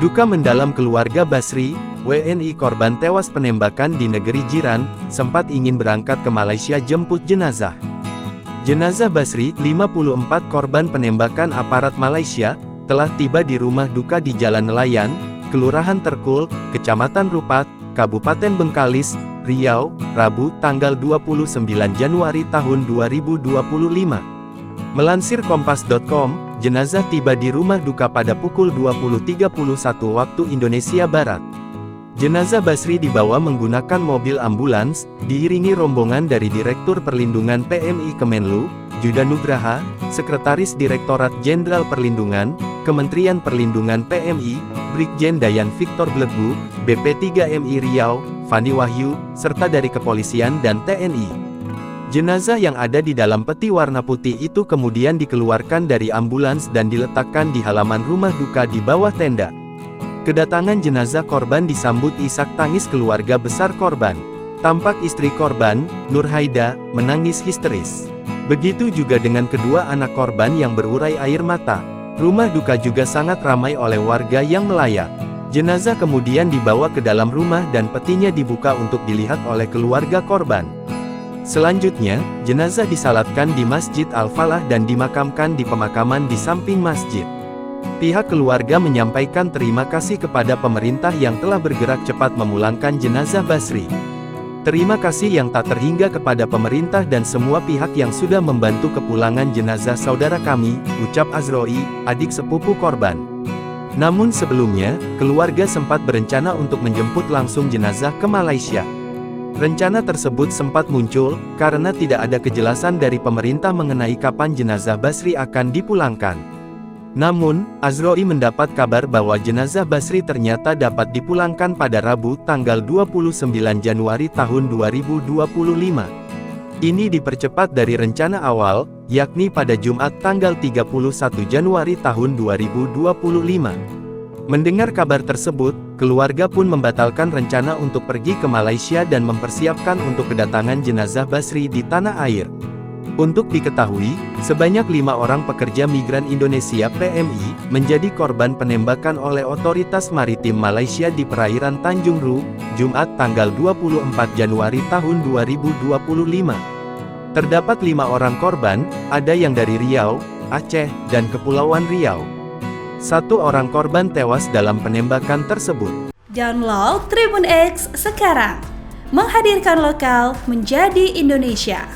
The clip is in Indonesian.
Duka mendalam keluarga Basri, WNI korban tewas penembakan di negeri jiran, sempat ingin berangkat ke Malaysia jemput jenazah. Jenazah Basri, 54 korban penembakan aparat Malaysia, telah tiba di rumah duka di Jalan Nelayan, Kelurahan Terkul, Kecamatan Rupat, Kabupaten Bengkalis, Riau, Rabu, tanggal 29 Januari tahun 2025. Melansir Kompas.com, jenazah tiba di rumah duka pada pukul 20.31 waktu Indonesia Barat. Jenazah Basri dibawa menggunakan mobil ambulans, diiringi rombongan dari Direktur Perlindungan PMI Kemenlu, Juda Nugraha, Sekretaris Direktorat Jenderal Perlindungan, Kementerian Perlindungan PMI, Brigjen Dayan Victor Blegu, BP3MI Riau, Fani Wahyu, serta dari Kepolisian dan TNI. Jenazah yang ada di dalam peti warna putih itu kemudian dikeluarkan dari ambulans dan diletakkan di halaman rumah duka di bawah tenda. Kedatangan jenazah korban disambut isak tangis keluarga besar korban. Tampak istri korban, Nur Haida, menangis histeris. Begitu juga dengan kedua anak korban yang berurai air mata. Rumah duka juga sangat ramai oleh warga yang melayat. Jenazah kemudian dibawa ke dalam rumah dan petinya dibuka untuk dilihat oleh keluarga korban. Selanjutnya, jenazah disalatkan di Masjid Al-Falah dan dimakamkan di pemakaman di samping masjid. Pihak keluarga menyampaikan terima kasih kepada pemerintah yang telah bergerak cepat memulangkan jenazah Basri. Terima kasih yang tak terhingga kepada pemerintah dan semua pihak yang sudah membantu kepulangan jenazah saudara kami, ucap Azroi, adik sepupu korban. Namun sebelumnya, keluarga sempat berencana untuk menjemput langsung jenazah ke Malaysia. Rencana tersebut sempat muncul, karena tidak ada kejelasan dari pemerintah mengenai kapan jenazah Basri akan dipulangkan. Namun, Azroi mendapat kabar bahwa jenazah Basri ternyata dapat dipulangkan pada Rabu, tanggal 29 Januari tahun 2025. Ini dipercepat dari rencana awal, yakni pada Jumat tanggal 31 Januari tahun 2025. Mendengar kabar tersebut, keluarga pun membatalkan rencana untuk pergi ke Malaysia dan mempersiapkan untuk kedatangan jenazah Basri di tanah air. Untuk diketahui, sebanyak 5 orang pekerja migran Indonesia PMI, menjadi korban penembakan oleh otoritas maritim Malaysia di perairan Tanjung Ru, Jumat tanggal 24 Januari tahun 2025. Terdapat 5 orang korban, ada yang dari Riau, Aceh, dan Kepulauan Riau. 1 orang korban tewas dalam penembakan tersebut. Download Tribun X sekarang, menghadirkan lokal menjadi Indonesia.